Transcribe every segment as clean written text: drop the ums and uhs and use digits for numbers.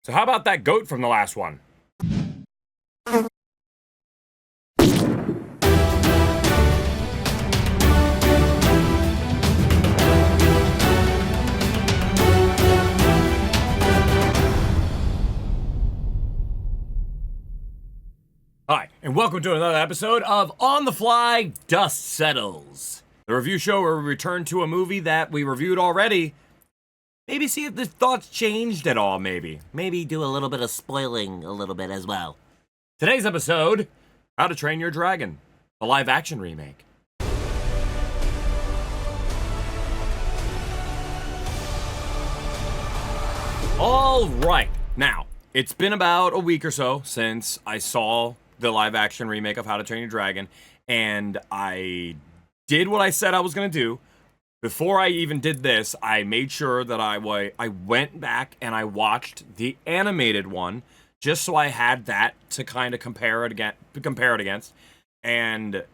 So how about that goat from the last one? Hi, and welcome to another episode of On the Fly Dust Settles, the review show where we return to a movie that we reviewed already. Maybe see if the thoughts changed at all, maybe. Maybe do a little bit of spoiling a little bit as well. Today's episode, How to Train Your Dragon, a live-action remake. All right, now, it's been about a week or so since I saw the live-action remake of How to Train Your Dragon, and I did what I said I was going to do. Before I even did this, I made sure that I went back and I watched the animated one, just so I had that to kind of compare it against. And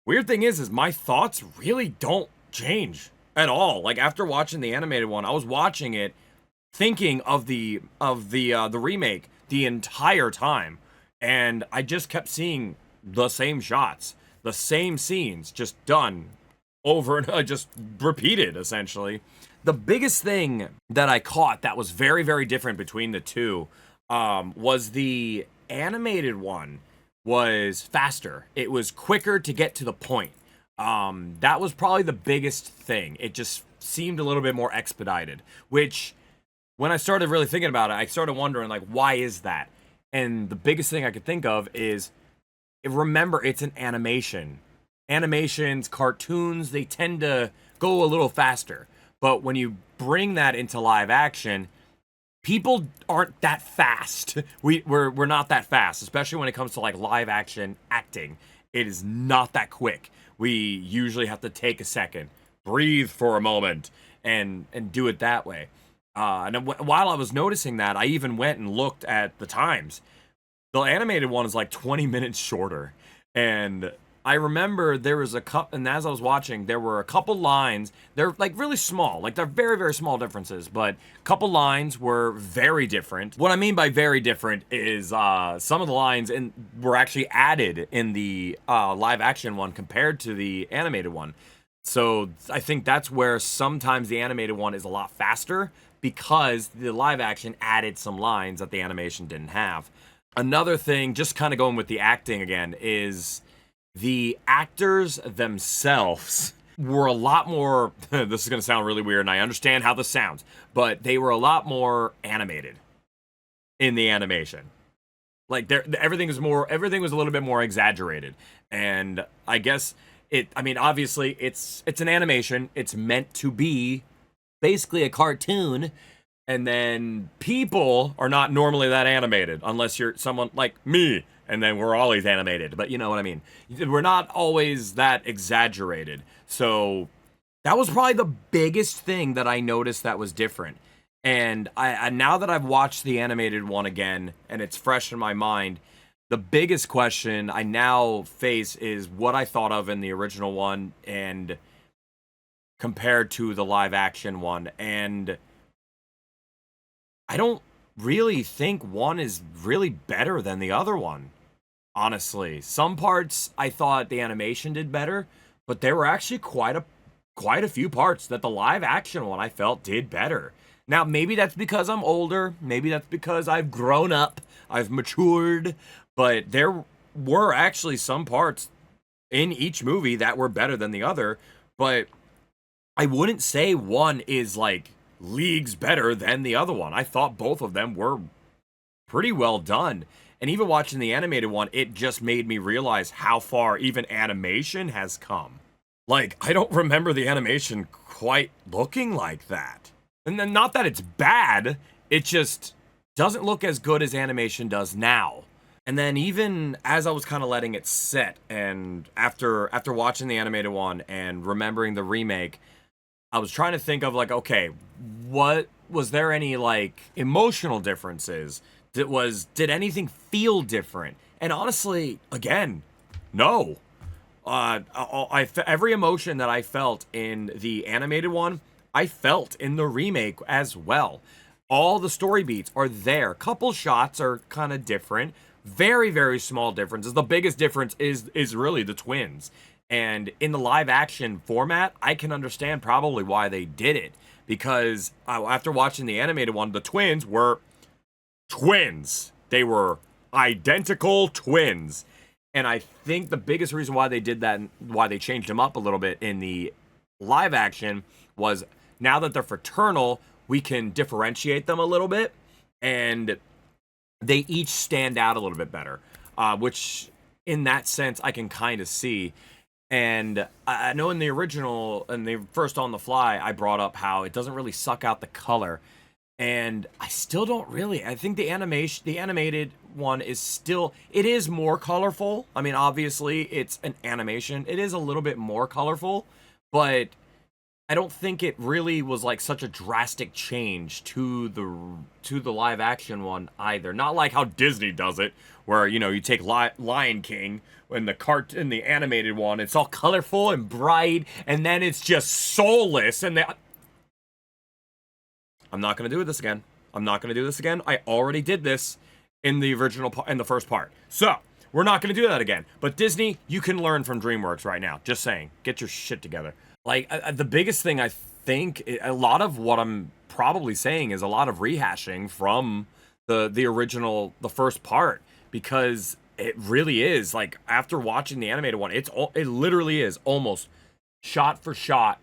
weird thing is my thoughts really don't change at all. Like, after watching the animated one, I was watching it thinking of the remake the entire time, and I just kept seeing the same shots, the same scenes, just done over and just repeated, essentially. The biggest thing that I caught that was very, very different between the two was the animated one was faster. It was quicker to get to the point. That was probably the biggest thing. It just seemed a little bit more expedited, which, when I started really thinking about it, I started wondering, like, why is that? And the biggest thing I could think of is, remember, it's an animation. Animations, cartoons, they tend to go a little faster. But when you bring that into live action, people aren't that fast. We're not that fast, especially when it comes to, like, live action acting. It is not that quick. We usually have to take a second, breathe for a moment, and do it that way. And while I was noticing that, I even went and looked at the times. The animated one is like 20 minutes shorter. And I remember there was and as I was watching, there were a couple lines. They're like really small, like they're very, very small differences, but a couple lines were very different. What I mean by very different is some of the lines were actually added in the live action one compared to the animated one. So I think that's where sometimes the animated one is a lot faster, because the live action added some lines that the animation didn't have. Another thing, just kind of going with the acting again, is the actors themselves were a lot more, this is going to sound really weird, and I understand how this sounds, but they were a lot more animated in the animation. Like, everything was a little bit more exaggerated. And I guess obviously it's an animation. It's meant to be basically a cartoon, and then people are not normally that animated unless you're someone like me, and then we're always animated, but you know what I mean. We're not always that exaggerated. So that was probably the biggest thing that I noticed that was different. And I now that I've watched the animated one again and it's fresh in my mind, the biggest question I now face is what I thought of in the original one and compared to the live action one. And I don't really think one is really better than the other one, honestly. Some parts I thought the animation did better, but there were actually quite a few parts that the live action one I felt did better. Now, maybe that's because I'm older, maybe that's because I've grown up, I've matured, but there were actually some parts in each movie that were better than the other. But I wouldn't say one is like leagues better than the other one. I thought both of them were pretty well done. And even watching the animated one, it just made me realize how far even animation has come. Like, I don't remember the animation quite looking like that. And then, not that it's bad, it just doesn't look as good as animation does now. And then even as I was kind of letting it sit, and after watching the animated one and remembering the remake, I was trying to think of, like, okay, what was there any, like, emotional differences? Did anything feel different? And honestly, again, no. Every emotion that I felt in the animated one, I felt in the remake as well. All the story beats are there. Couple shots are kind of different. Very, very small differences. The biggest difference is really the twins. And in the live action format, I can understand probably why they did it. Because after watching the animated one, the twins were twins. They were identical twins. And I think the biggest reason why they did that, and why they changed them up a little bit in the live action, was now that they're fraternal, we can differentiate them a little bit, and they each stand out a little bit better, which in that sense I can kind of see. And I know in the original, and the first On the Fly, I brought up how it doesn't really suck out the color, and I still don't really. I think the animated one is still, it is more colorful. I mean, obviously it's an animation, it is a little bit more colorful, but I don't think it really was like such a drastic change to the live action one either. Not like how Disney does it, where you take Lion King in the animated one, it's all colorful and bright, and then it's just soulless. And I'm not gonna do this again. I'm not gonna do this again. I already did this in the original in the first part, so we're not gonna do that again. But Disney, you can learn from DreamWorks right now. Just saying, get your shit together. Like, the biggest thing, I think, a lot of what I'm probably saying is a lot of rehashing from the original, the first part, because it really is, like, after watching the animated one, it literally is almost shot for shot,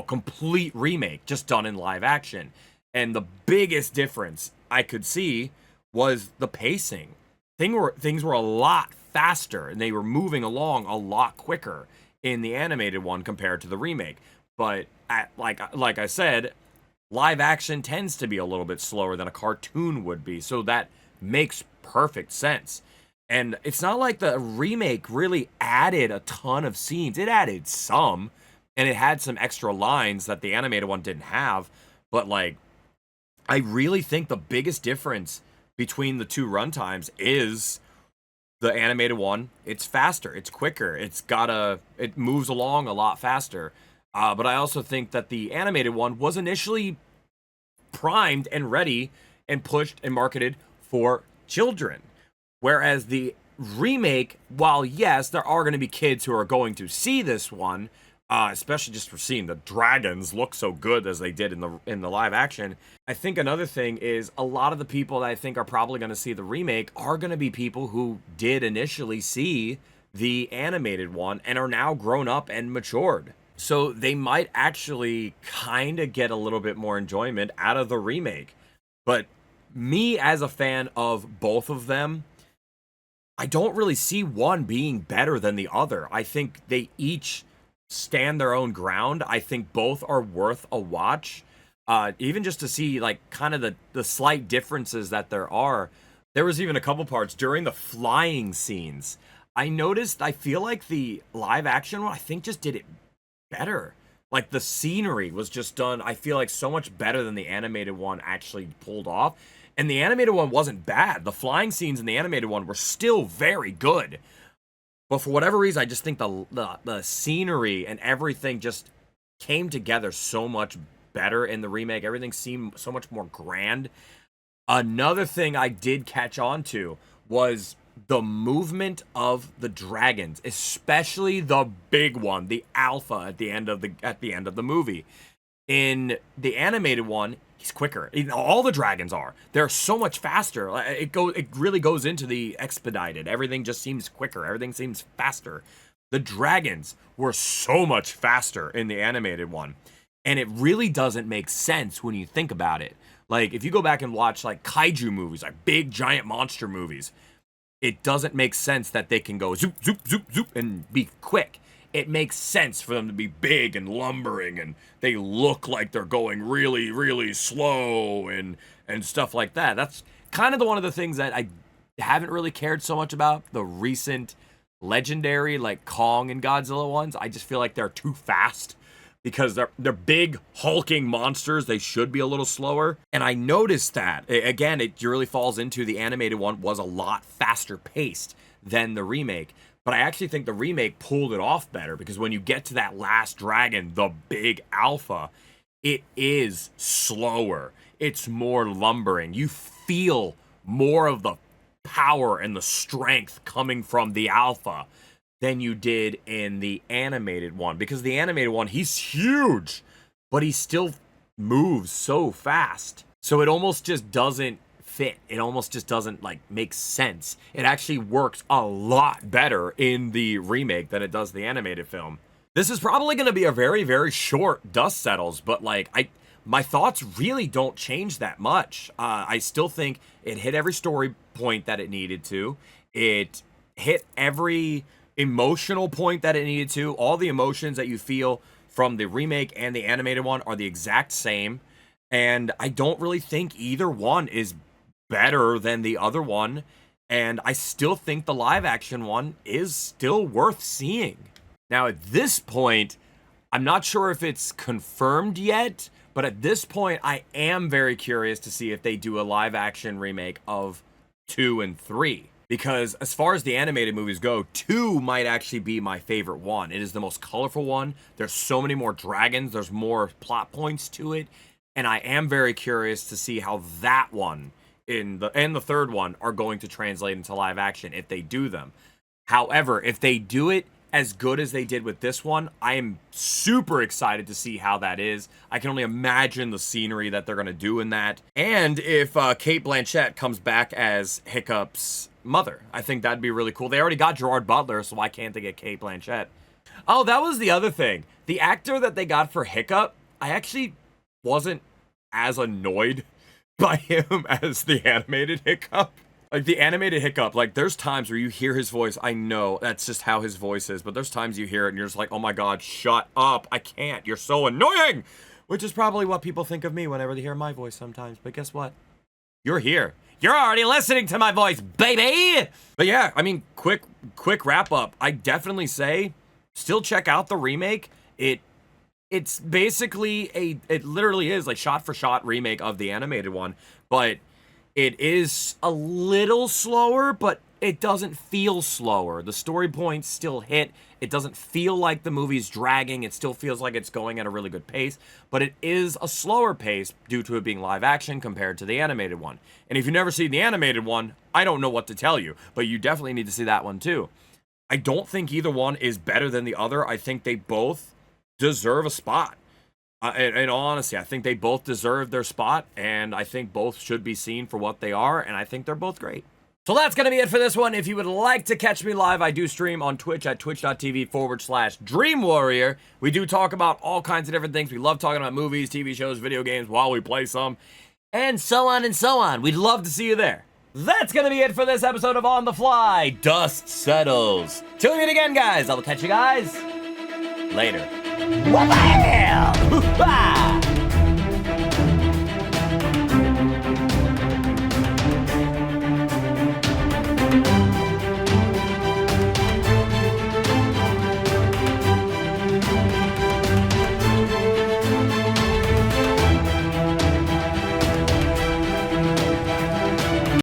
complete remake, just done in live action. And the biggest difference I could see was the pacing. Things were a lot faster, and they were moving along a lot quicker in the animated one compared to the remake. But like I said, live action tends to be a little bit slower than a cartoon would be, so that makes perfect sense. And it's not like the remake really added a ton of scenes. It added some, and it had some extra lines that the animated one didn't have. But like, I really think the biggest difference between the two runtimes is the animated one. It's faster, it's quicker, it moves along a lot faster. But I also think that the animated one was initially primed and ready and pushed and marketed for children. Whereas the remake, while yes, there are going to be kids who are going to see this one, especially just for seeing the dragons look so good as they did in the live action. I think another thing is a lot of the people that I think are probably going to see the remake are going to be people who did initially see the animated one and are now grown up and matured. So they might actually kind of get a little bit more enjoyment out of the remake. But me, as a fan of both of them, I don't really see one being better than the other. I think they each stand their own ground. I think both are worth a watch. Even just to see like kind of the slight differences that there are. There was even a couple parts during the flying scenes. I noticed, I feel like the live action one, I think just did it better. Like the scenery was just done, I feel like, so much better than the animated one actually pulled off. And the animated one wasn't bad. The flying scenes in the animated one were still very good. But for whatever reason, I just think the scenery and everything just came together so much better in the remake. Everything seemed so much more grand. Another thing I did catch on to was the movement of the dragons, especially the big one, the alpha at the end of the movie. In the animated one, he's quicker. All the dragons are. They're so much faster. It really goes into the expedited. Everything just seems quicker. Everything seems faster. The dragons were so much faster in the animated one. And it really doesn't make sense when you think about it. Like, if you go back and watch, like, kaiju movies, like big, giant monster movies, it doesn't make sense that they can go zoop, zoop, zoop, zoop, and be quick. It makes sense for them to be big and lumbering, and they look like they're going really, really slow and stuff like that. That's kind of one of the things that I haven't really cared so much about the recent legendary, like, Kong and Godzilla ones. I just feel like they're too fast. Because they're big, hulking monsters. They should be a little slower. And I noticed that. Again, it really falls into the animated one was a lot faster paced than the remake. But I actually think the remake pulled it off better. Because when you get to that last dragon, the big alpha, it is slower. it's more lumbering. You feel more of the power and the strength coming from the alpha than you did in the animated one. Because the animated one, he's huge, but he still moves so fast. So it almost just doesn't fit. It almost just doesn't like make sense. It actually works a lot better in the remake than it does the animated film. This is probably going to be a very, very short Dust Settles, but like my thoughts really don't change that much. I still think it hit every story point that it needed to. It hit every emotional point that it needed to. All the emotions that you feel from the remake and the animated one are the exact same. And I don't really think either one is better than the other one. And I still think the live action one is still worth seeing. Now, at this point, I'm not sure if it's confirmed yet, but at this point, I am very curious to see if they do a live action remake of 2 and 3. Because as far as the animated movies go, 2 might actually be my favorite one. It is the most colorful one. There's so many more dragons. There's more plot points to it. And I am very curious to see how that one and the third one are going to translate into live action if they do them. However, if they do it as good as they did with this one, I am super excited to see how that is. I can only imagine the scenery that they're going to do in that. And if Cate Blanchett comes back as Hiccup's mother, I think that'd be really cool. They already got Gerard Butler, so why can't they get Cate Blanchett? Oh, that was the other thing. The actor that they got for Hiccup, I actually wasn't as annoyed by him as the animated Hiccup. Like, the animated Hiccup, like, there's times where you hear his voice. I know that's just how his voice is, but there's times you hear it and you're just like, oh my god, shut up. I can't. You're so annoying. Which is probably what people think of me whenever they hear my voice sometimes. But guess what? You're here. You're already listening to my voice, baby! But yeah, I mean, quick wrap up. I definitely say, still check out the remake. It's basically it literally is like shot for shot remake of the animated one, but it is a little slower, but it doesn't feel slower. The story points still hit. It doesn't feel like the movie's dragging. It still feels like it's going at a really good pace, but it is a slower pace due to it being live action compared to the animated one. And if you've never seen the animated one, I don't know what to tell you, but you definitely need to see that one too. I don't think either one is better than the other. I think they both deserve a spot. In all honesty, I think they both deserve their spot, and I think both should be seen for what they are, and I think they're both great. So that's going to be it for this one. If you would like to catch me live, I do stream on Twitch at twitch.tv/DreamWarrior. We do talk about all kinds of different things. We love talking about movies, TV shows, video games while we play some, and so on and so on. We'd love to see you there. That's going to be it for this episode of On the Fly Dust Settles. Till we meet again, guys. I will catch you guys later. Wow!